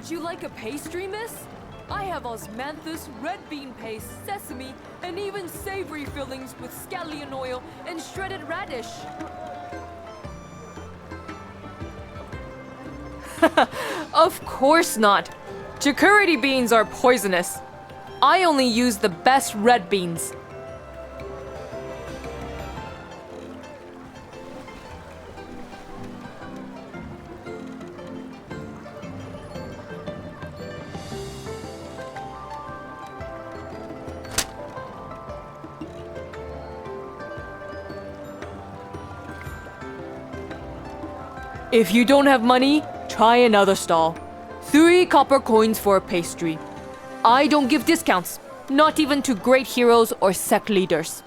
Would you like a pastry, miss? I have osmanthus, red bean paste, sesame, and even savory fillings with scallion oil and shredded radish. Of course not. Chicurity beans are poisonous. I only use the best red beans. If you don't have money, try another stall. 3 copper coins for a pastry. I don't give discounts, not even to great heroes or sect leaders.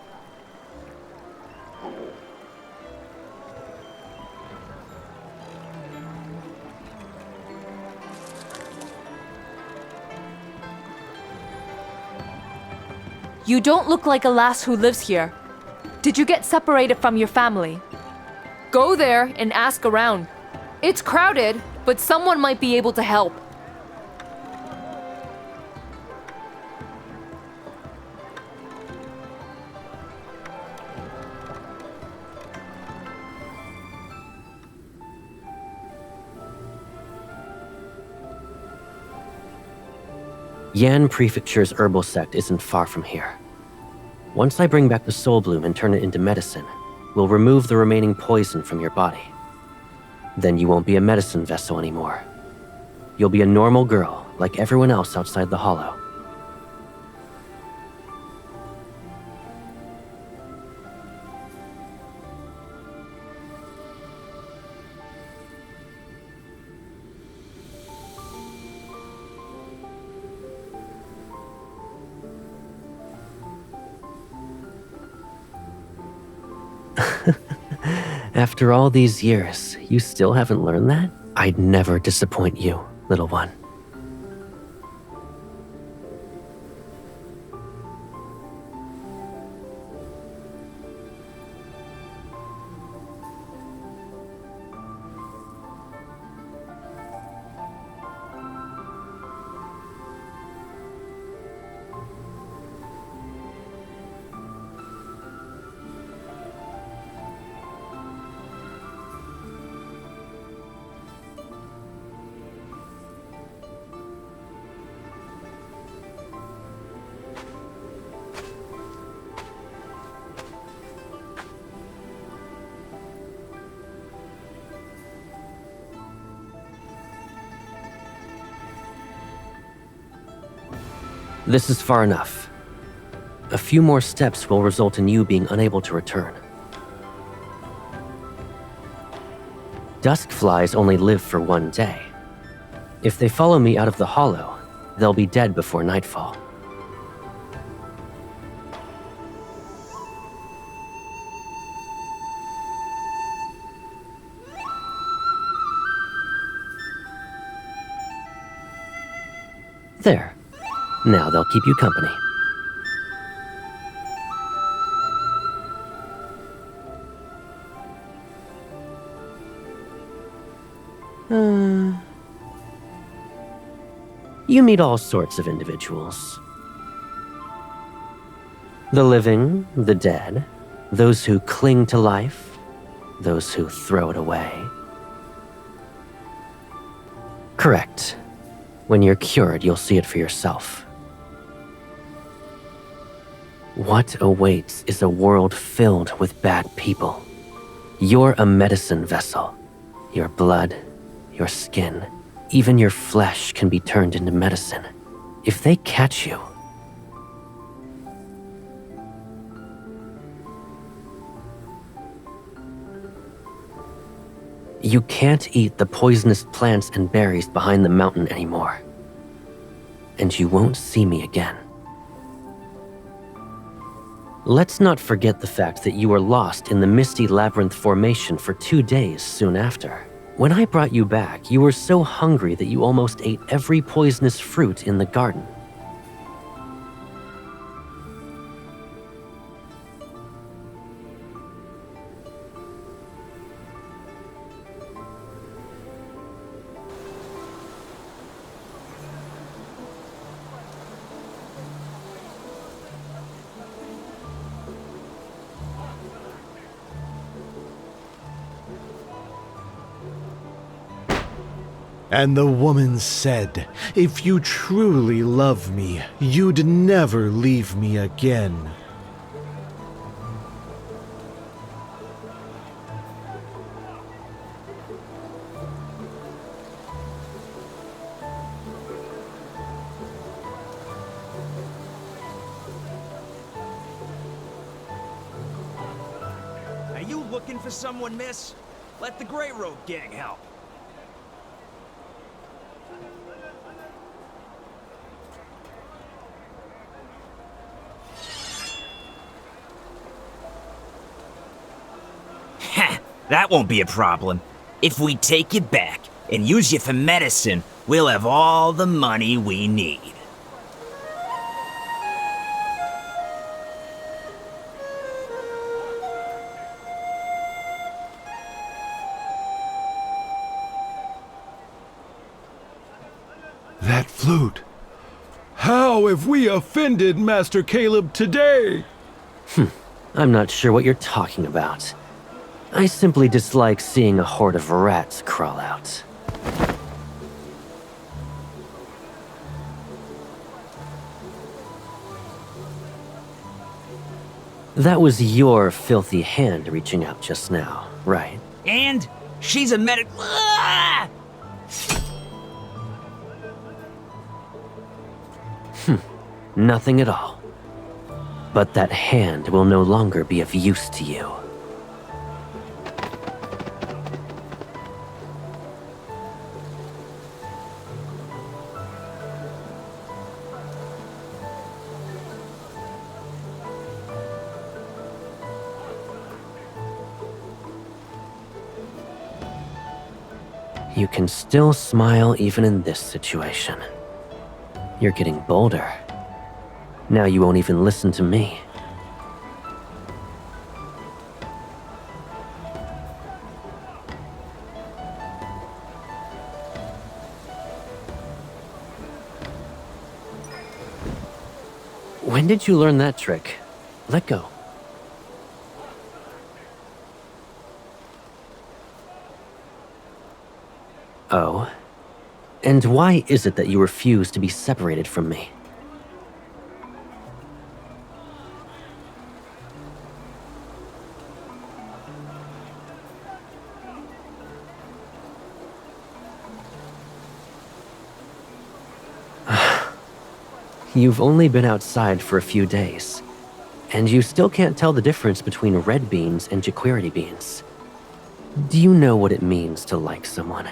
You don't look like a lass who lives here. Did you get separated from your family? Go there and ask around. It's crowded, but someone might be able to help. Yan Prefecture's herbal sect isn't far from here. Once I bring back the soul bloom and turn it into medicine, we'll remove the remaining poison from your body. Then you won't be a medicine vessel anymore. You'll be a normal girl, like everyone else outside the hollow. After all these years, you still haven't learned that? I'd never disappoint you, little one. This is far enough. A few more steps will result in you being unable to return. Dusk flies only live for 1 day. If they follow me out of the hollow, they'll be dead before nightfall. There. Now they'll keep you company. You meet all sorts of individuals. The living, the dead, those who cling to life, those who throw it away. Correct. When you're cured, you'll see it for yourself. What awaits is a world filled with bad people. You're a medicine vessel. Your blood, your skin, even your flesh can be turned into medicine. If they catch you, you can't eat the poisonous plants and berries behind the mountain anymore. And you won't see me again. Let's not forget the fact that you were lost in the misty labyrinth formation for 2 days soon after. When I brought you back, you were so hungry that you almost ate every poisonous fruit in the garden. And the woman said, "If you truly love me, you'd never leave me again." Are you looking for someone, miss? Let the Grey Road gang help. Ha! That won't be a problem. If we take you back and use you for medicine, we'll have all the money we need. That flute. How have we offended Master Caleb today? I'm not sure what you're talking about. I simply dislike seeing a horde of rats crawl out. That was your filthy hand reaching out just now, right? And she's a medic. Ah! Nothing at all. But that hand will no longer be of use to you. You can still smile even in this situation. You're getting bolder. Now you won't even listen to me. When did you learn that trick? Let go. Oh? And why is it that you refuse to be separated from me? You've only been outside for a few days, and you still can't tell the difference between red beans and jaquirity beans. Do you know what it means to like someone?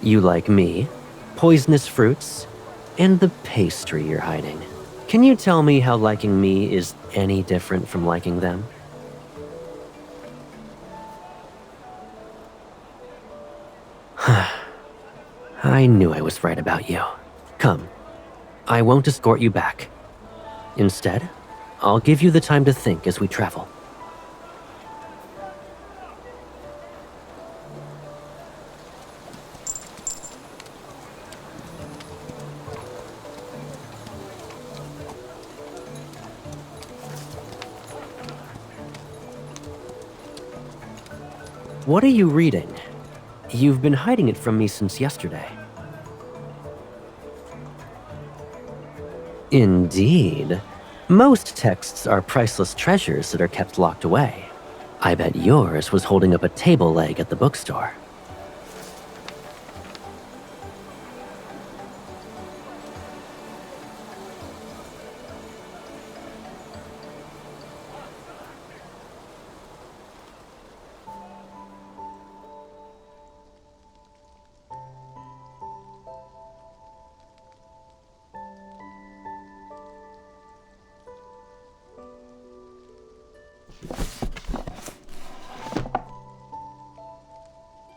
You like me, poisonous fruits, and the pastry you're hiding. Can you tell me how liking me is any different from liking them? I knew I was right about you. Come, I won't escort you back. Instead, I'll give you the time to think as we travel. What are you reading? You've been hiding it from me since yesterday. Indeed. Most texts are priceless treasures that are kept locked away. I bet yours was holding up a table leg at the bookstore.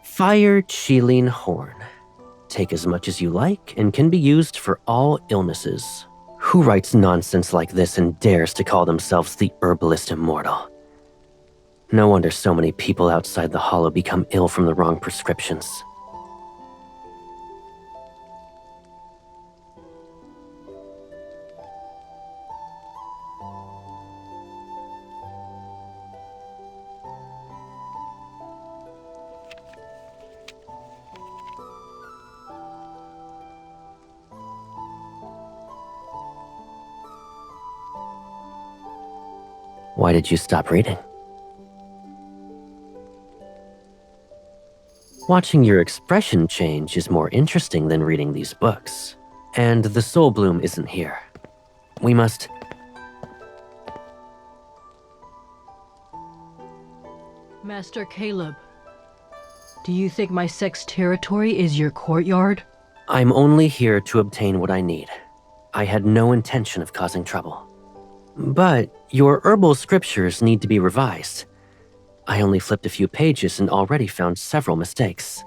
Fire Chilean Horn. Take as much as you like and can be used for all illnesses. Who writes nonsense like this and dares to call themselves the herbalist immortal? No wonder so many people outside the Hollow become ill from the wrong prescriptions. Why did you stop reading? Watching your expression change is more interesting than reading these books. And the soul bloom isn't here. We must... Master Caleb, do you think my sect's territory is your courtyard? I'm only here to obtain what I need. I had no intention of causing trouble. But your herbal scriptures need to be revised. I only flipped a few pages and already found several mistakes.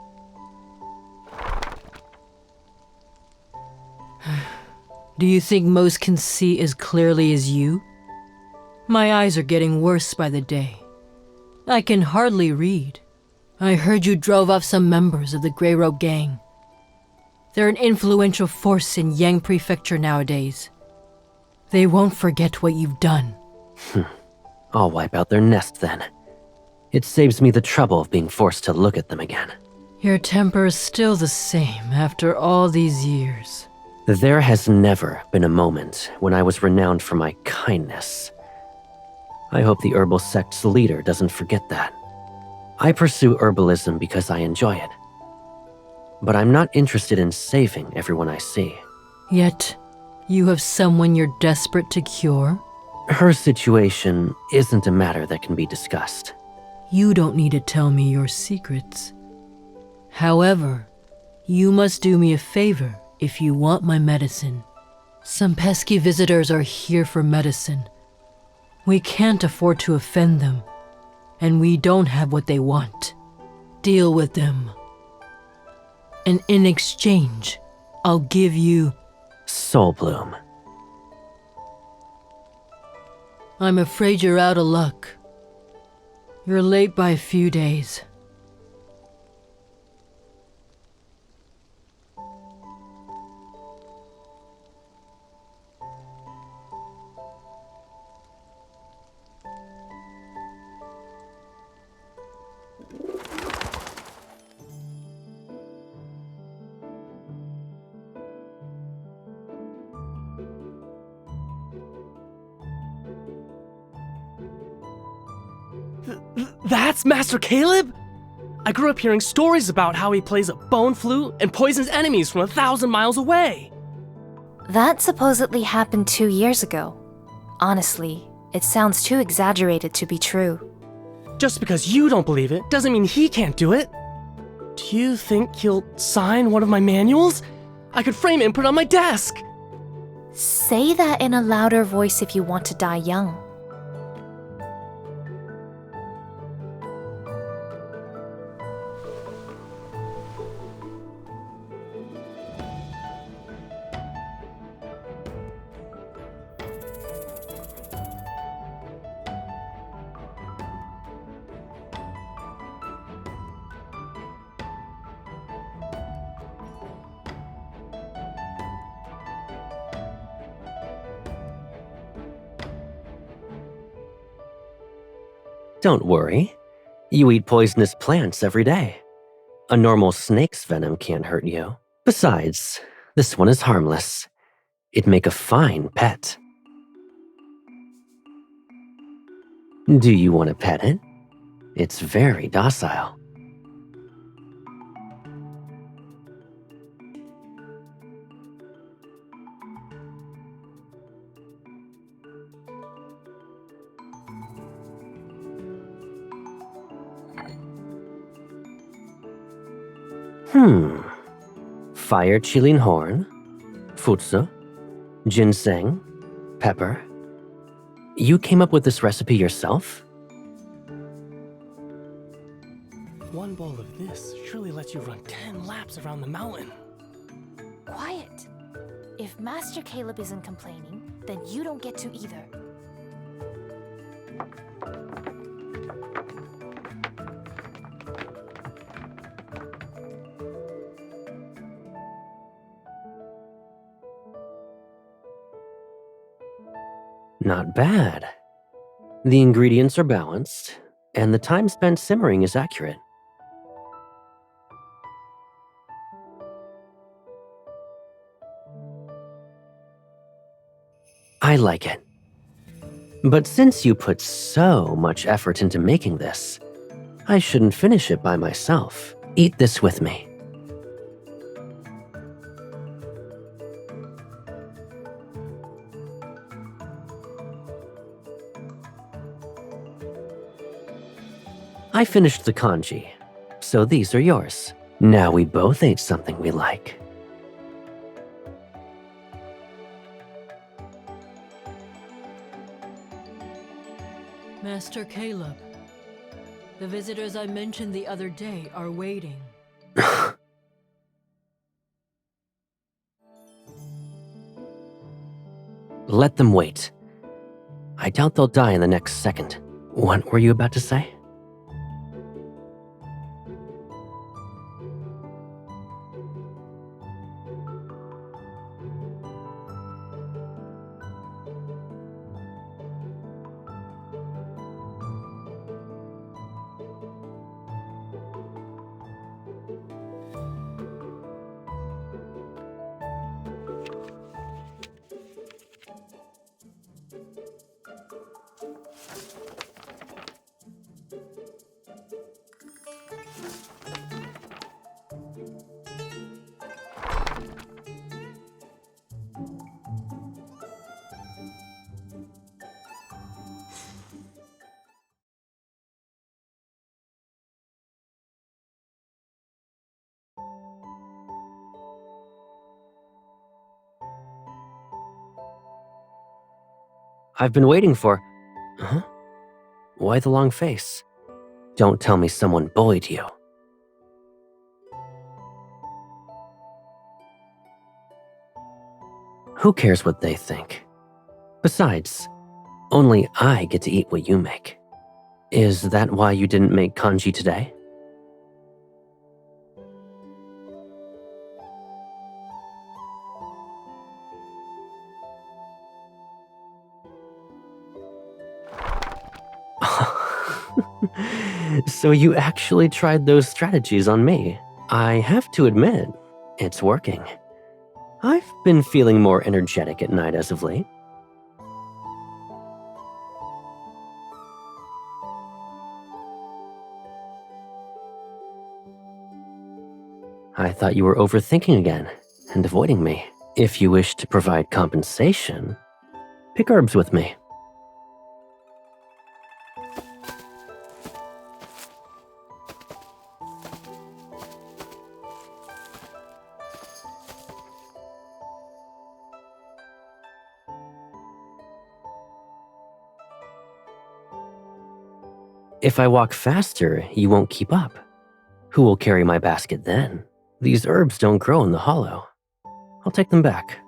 Do you think most can see as clearly as you? My eyes are getting worse by the day. I can hardly read. I heard you drove off some members of the Grey Robe Gang. They're an influential force in Yang Prefecture nowadays. They won't forget what you've done. I'll wipe out their nest then. It saves me the trouble of being forced to look at them again. Your temper is still the same after all these years. There has never been a moment when I was renowned for my kindness. I hope the herbal sect's leader doesn't forget that. I pursue herbalism because I enjoy it. But I'm not interested in saving everyone I see. Yet, you have someone you're desperate to cure? Her situation isn't a matter that can be discussed. You don't need to tell me your secrets. However, you must do me a favor if you want my medicine. Some pesky visitors are here for medicine. We can't afford to offend them, and we don't have what they want. Deal with them. And in exchange, I'll give you... Soul Bloom. I'm afraid you're out of luck. You're late by a few days. That's Master Caleb? I grew up hearing stories about how he plays a bone flute and poisons enemies from 1,000 miles away. That supposedly happened 2 years ago. Honestly, it sounds too exaggerated to be true. Just because you don't believe it doesn't mean he can't do it. Do you think he'll sign one of my manuals? I could frame it and put it on my desk. Say that in a louder voice if you want to die young. Don't worry. You eat poisonous plants every day. A normal snake's venom can't hurt you. Besides, this one is harmless. It'd make a fine pet. Do you want to pet it? It's very docile. Fire chilling horn, futsu, ginseng, pepper. You came up with this recipe yourself? One bowl of this surely lets you run 10 laps around the mountain. Quiet. If Master Caleb isn't complaining, then you don't get to either. Not bad. The ingredients are balanced, and the time spent simmering is accurate. I like it. But since you put so much effort into making this, I shouldn't finish it by myself. Eat this with me. I finished the kanji, so these are yours. Now we both ate something we like. Master Caleb, the visitors I mentioned the other day are waiting. Let them wait. I doubt they'll die in the next second. What were you about to say? I've been waiting for... Huh? Why the long face? Don't tell me someone bullied you. Who cares what they think? Besides, only I get to eat what you make. Is that why you didn't make kanji today? So you actually tried those strategies on me. I have to admit, it's working. I've been feeling more energetic at night as of late. I thought you were overthinking again and avoiding me. If you wish to provide compensation, pick herbs with me. If I walk faster, you won't keep up. Who will carry my basket then? These herbs don't grow in the hollow. I'll take them back.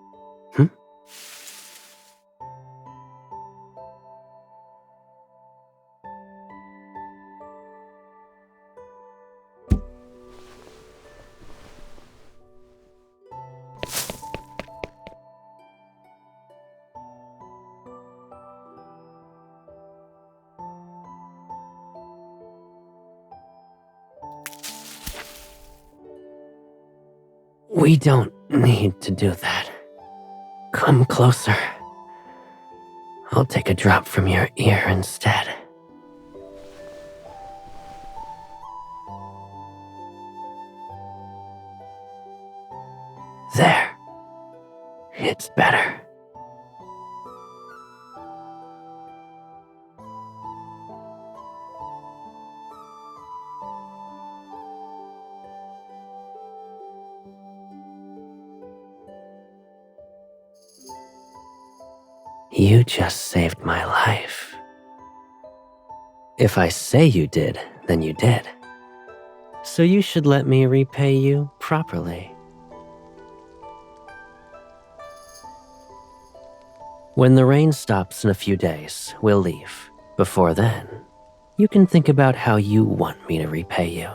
We don't need to do that. Come closer. I'll take a drop from your ear instead. There. It's better. You just saved my life. If I say you did, then you did. So you should let me repay you properly. When the rain stops in a few days, we'll leave. Before then, you can think about how you want me to repay you.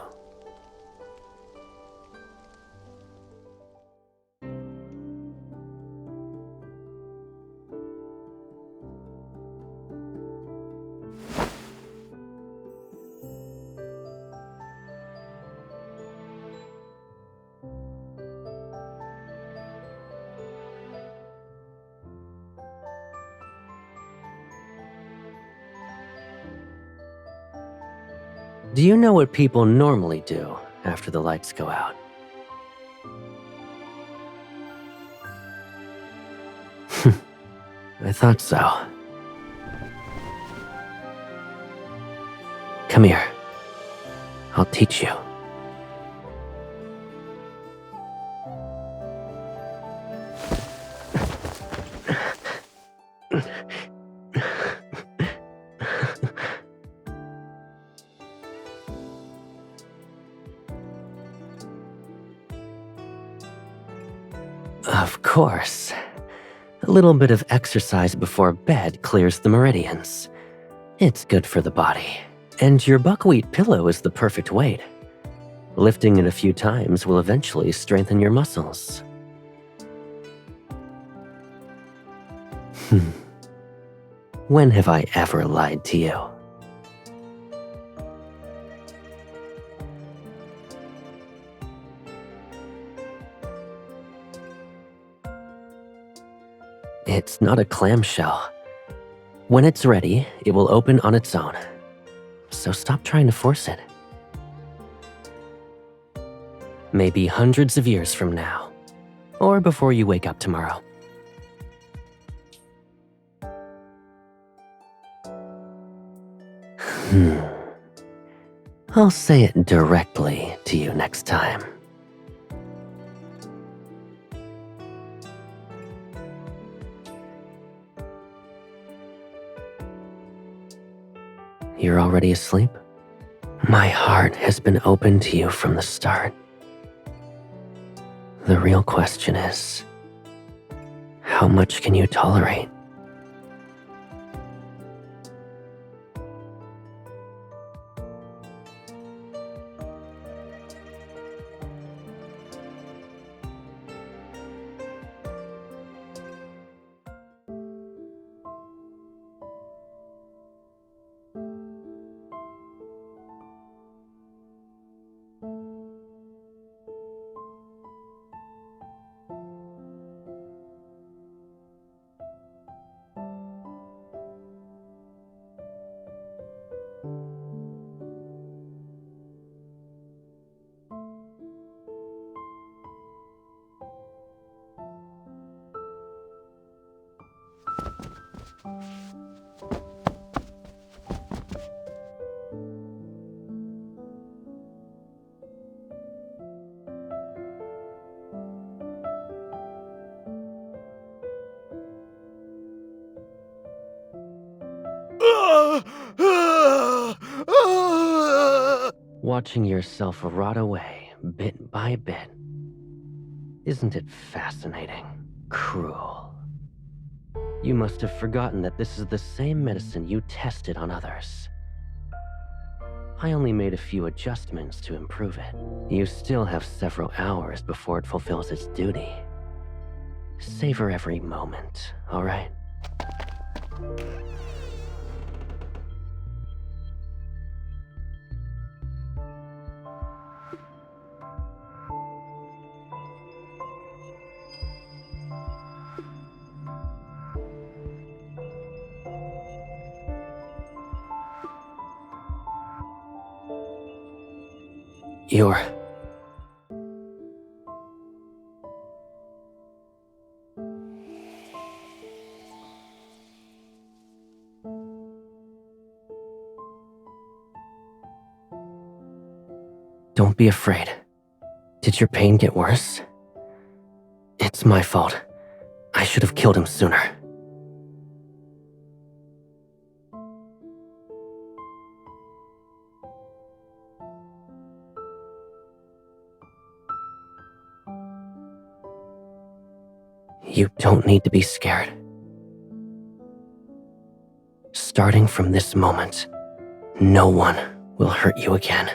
Do you know what people normally do after the lights go out? I thought so. Come here. I'll teach you. Of course. A little bit of exercise before bed clears the meridians. It's good for the body. And your buckwheat pillow is the perfect weight. Lifting it a few times will eventually strengthen your muscles. When have I ever lied to you? It's not a clamshell. When it's ready, it will open on its own. So stop trying to force it. Maybe hundreds of years from now, or before you wake up tomorrow. I'll say it directly to you next time. You're already asleep? My heart has been open to you from the start. The real question is, how much can you tolerate? Watching yourself rot away, bit by bit. Isn't it fascinating? Cruel. You must have forgotten that this is the same medicine you tested on others. I only made a few adjustments to improve it. You still have several hours before it fulfills its duty. Savor every moment, all right? You're... Don't be afraid. Did your pain get worse? It's my fault. I should have killed him sooner. You don't need to be scared. Starting from this moment, no one will hurt you again.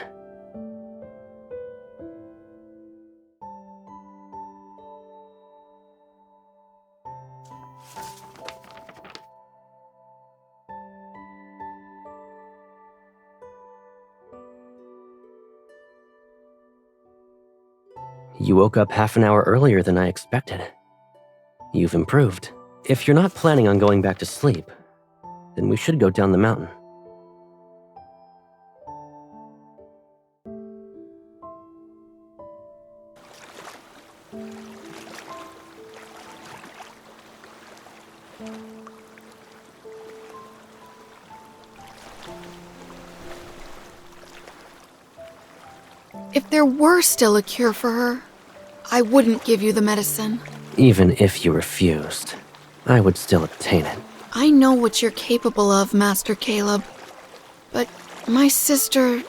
You woke up half an hour earlier than I expected. You've improved. If you're not planning on going back to sleep, then we should go down the mountain. If there were still a cure for her, I wouldn't give you the medicine. Even if you refused, I would still obtain it. I know what you're capable of, Master Caleb. But my sister...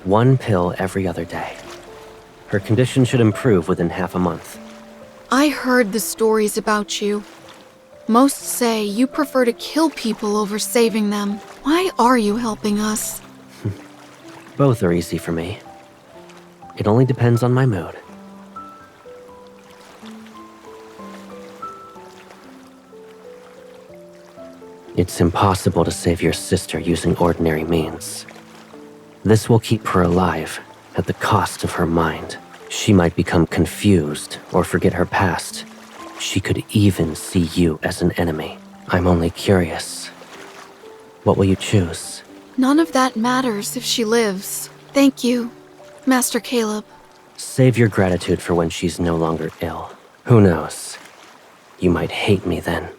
One pill every other day. Her condition should improve within half a month. I heard the stories about you. Most say you prefer to kill people over saving them. Why are you helping us? Both are easy for me. It only depends on my mood. It's impossible to save your sister using ordinary means. This will keep her alive at the cost of her mind. She might become confused or forget her past. She could even see you as an enemy. I'm only curious. What will you choose? None of that matters if she lives. Thank you, Master Caleb. Save your gratitude for when she's no longer ill. Who knows? You might hate me then.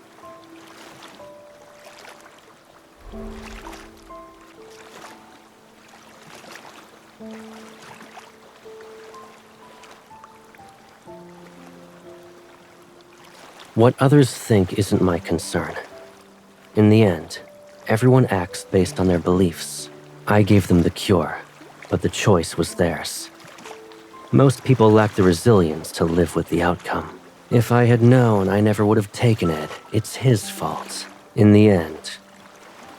What others think isn't my concern. In the end, everyone acts based on their beliefs. I gave them the cure, but the choice was theirs. Most people lack the resilience to live with the outcome. If I had known I never would have taken it, it's his fault. In the end,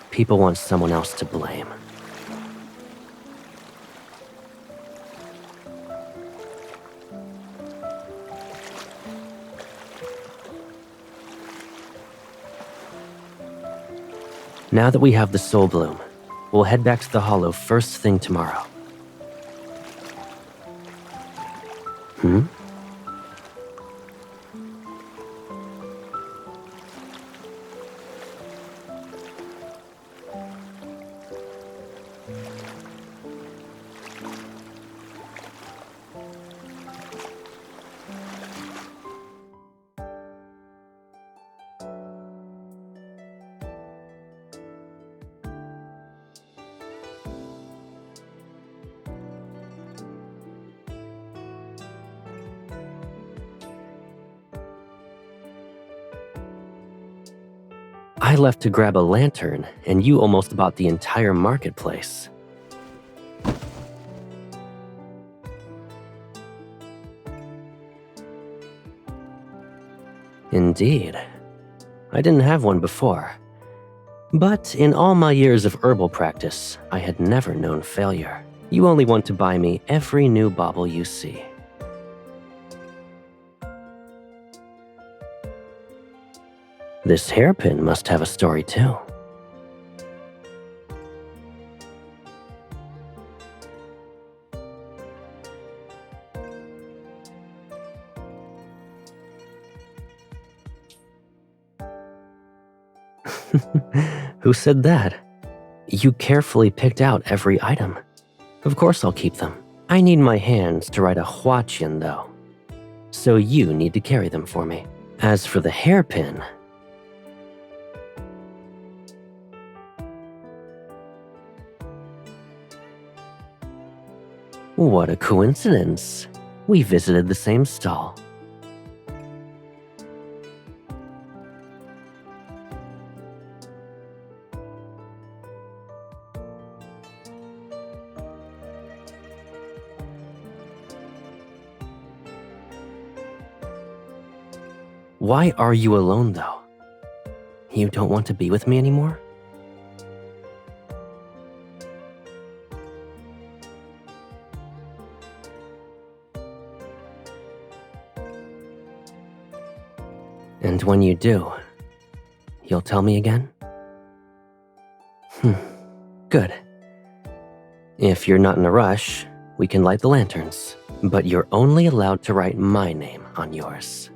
people want someone else to blame. Now that we have the Soul Bloom, we'll head back to the Hollow first thing tomorrow. I left to grab a lantern, and you almost bought the entire marketplace. Indeed. I didn't have one before. But in all my years of herbal practice, I had never known failure. You only want to buy me every new bauble you see. This hairpin must have a story too. Who said that? You carefully picked out every item. Of course I'll keep them. I need my hands to write a huaqian though. So you need to carry them for me. As for the hairpin, what a coincidence. We visited the same stall. Why are you alone, though? You don't want to be with me anymore? And when you do, you'll tell me again? Good. If you're not in a rush, we can light the lanterns, but you're only allowed to write my name on yours.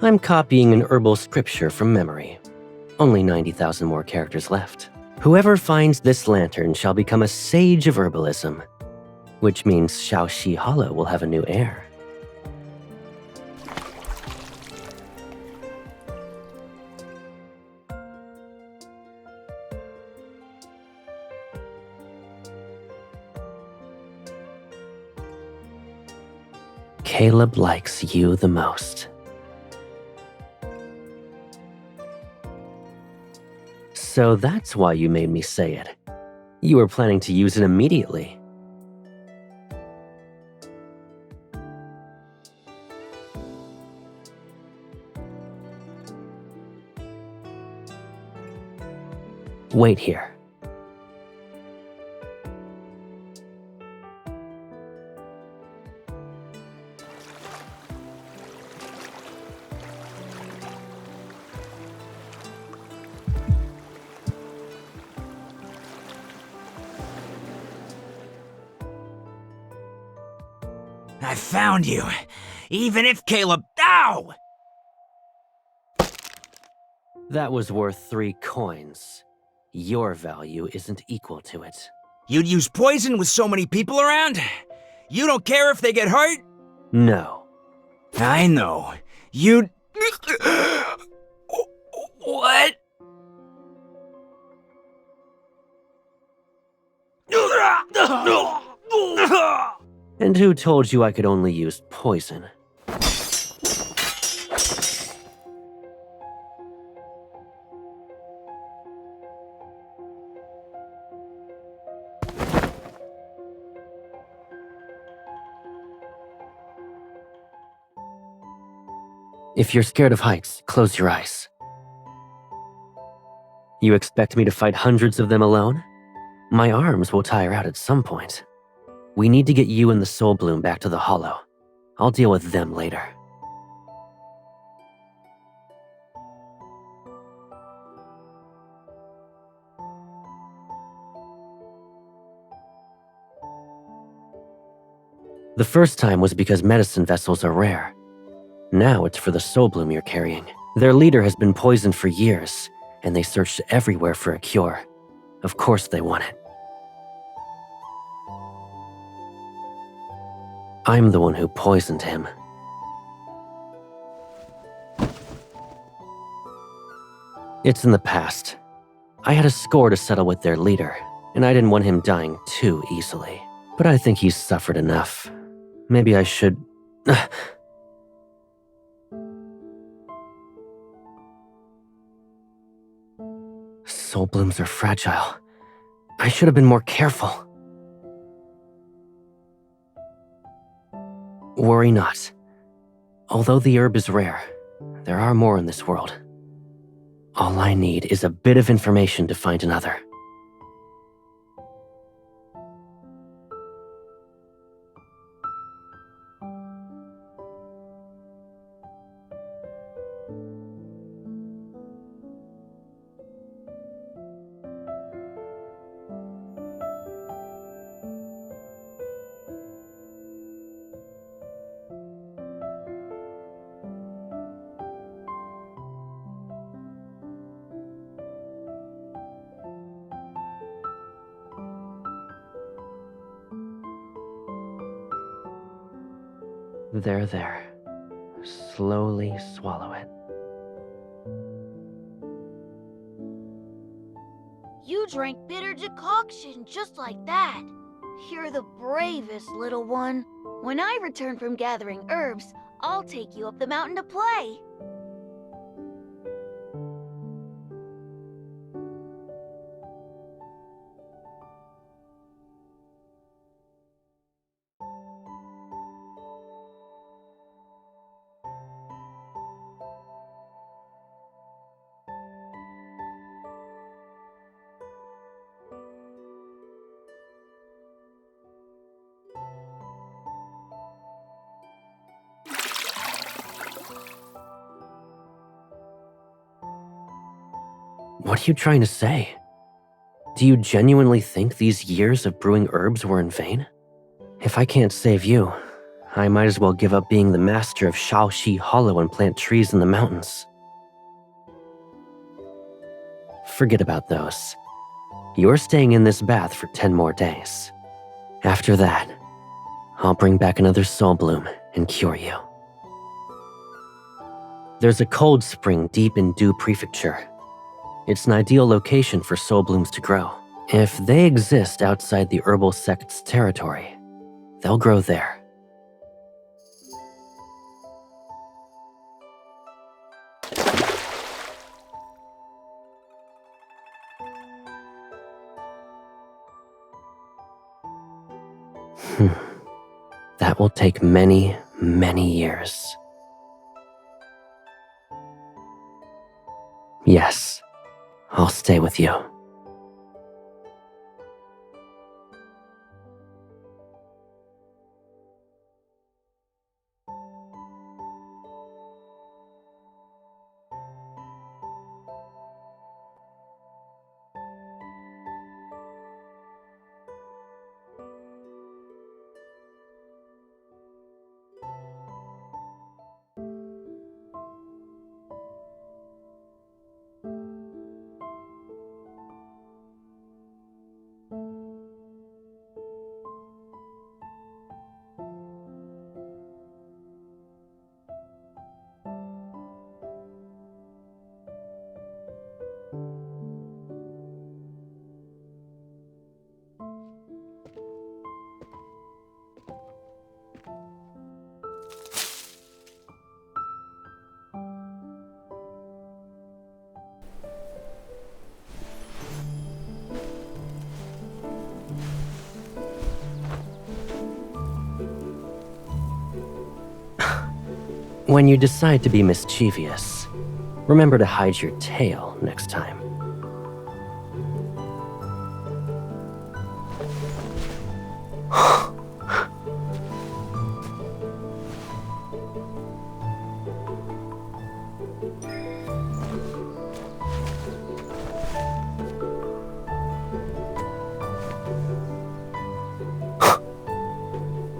I'm copying an herbal scripture from memory. Only 90,000 more characters left. Whoever finds this lantern shall become a sage of herbalism, which means Shaoxi Hollow will have a new heir. Caleb likes you the most. So that's why you made me say it. You were planning to use it immediately. Wait here. I found you. Even if Caleb... Ow! That was worth 3 coins. Your value isn't equal to it. You'd use poison with so many people around? You don't care if they get hurt? No. I know. You'd... What? And who told you I could only use poison? If you're scared of heights, close your eyes. You expect me to fight hundreds of them alone? My arms will tire out at some point. We need to get you and the Soul Bloom back to the Hollow. I'll deal with them later. The first time was because medicine vessels are rare. Now it's for the Soul Bloom you're carrying. Their leader has been poisoned for years, and they searched everywhere for a cure. Of course they want it. I'm the one who poisoned him. It's in the past. I had a score to settle with their leader, and I didn't want him dying too easily. But I think he's suffered enough. Maybe I should... Soul blooms are fragile. I should have been more careful. Worry not. Although the herb is rare, there are more in this world. All I need is a bit of information to find another. There. Slowly swallow it. You drank bitter decoction just like that. You're the bravest, little one. When I return from gathering herbs, I'll take you up the mountain to play. What are you trying to say? Do you genuinely think these years of brewing herbs were in vain? If I can't save you, I might as well give up being the master of Shaoxi Hollow and plant trees in the mountains. Forget about those. You're staying in this bath for 10 more days. After that, I'll bring back another soul bloom and cure you. There's a cold spring deep in Du Prefecture. It's an ideal location for soul blooms to grow. If they exist outside the herbal sect's territory, they'll grow there. That will take many, many years. Yes, I'll stay with you. When you decide to be mischievous, remember to hide your tail next time.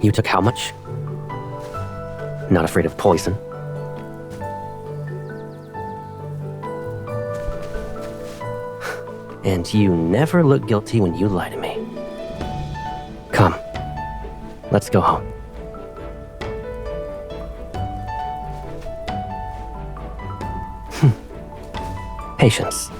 You took how much? Not afraid of poison? And you never look guilty when you lie to me. Come, let's go home. Patience.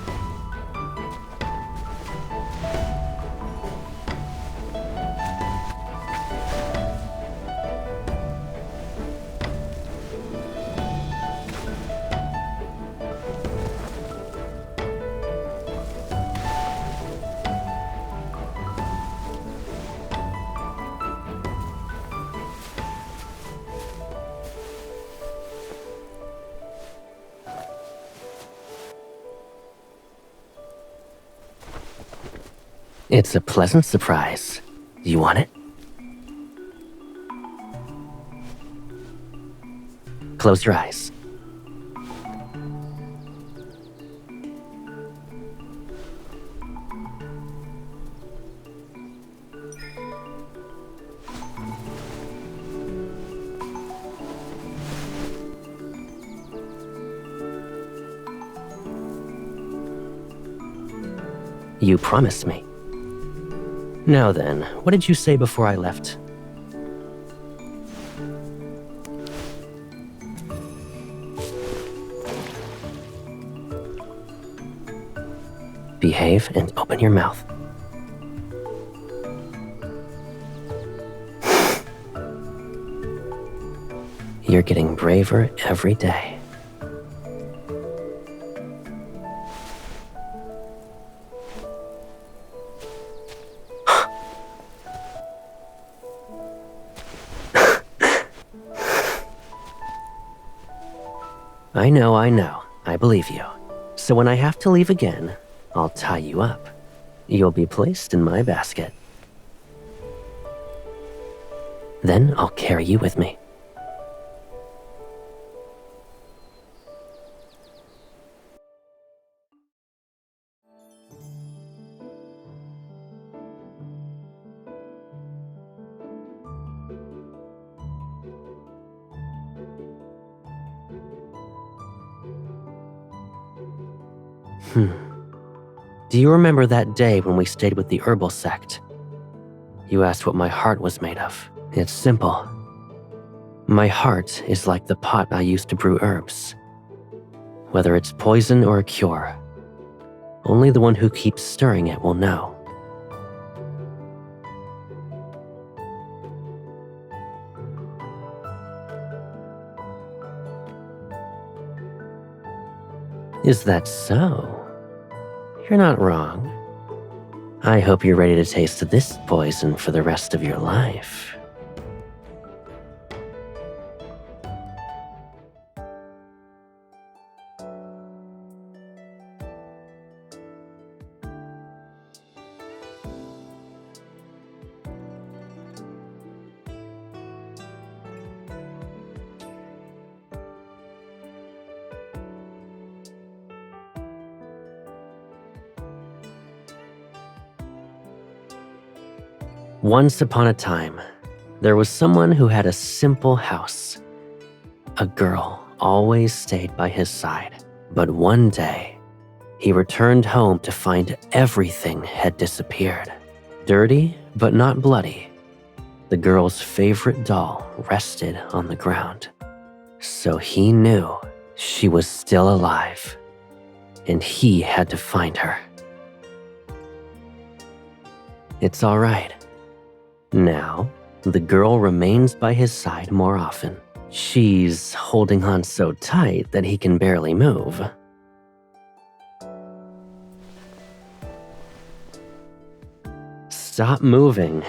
It's a pleasant surprise. Do you want it? Close your eyes. You promised me. Now then, what did you say before I left? Behave and open your mouth. You're getting braver every day. I know. I believe you. So when I have to leave again, I'll tie you up. You'll be placed in my basket. Then I'll carry you with me. Do you remember that day when we stayed with the herbal sect? You asked what my heart was made of. It's simple. My heart is like the pot I used to brew herbs. Whether it's poison or a cure, only the one who keeps stirring it will know. Is that so? You're not wrong. I hope you're ready to taste this poison for the rest of your life. Once upon a time, there was someone who had a simple house. A girl always stayed by his side, but one day, he returned home to find everything had disappeared. Dirty, but not bloody. The girl's favorite doll rested on the ground. So he knew she was still alive, and he had to find her. It's all right. Now, the girl remains by his side more often. She's holding on so tight that he can barely move. Stop moving.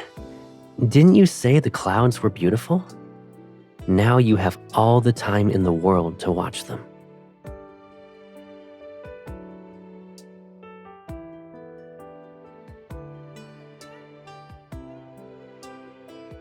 Didn't you say the clouds were beautiful? Now you have all the time in the world to watch them.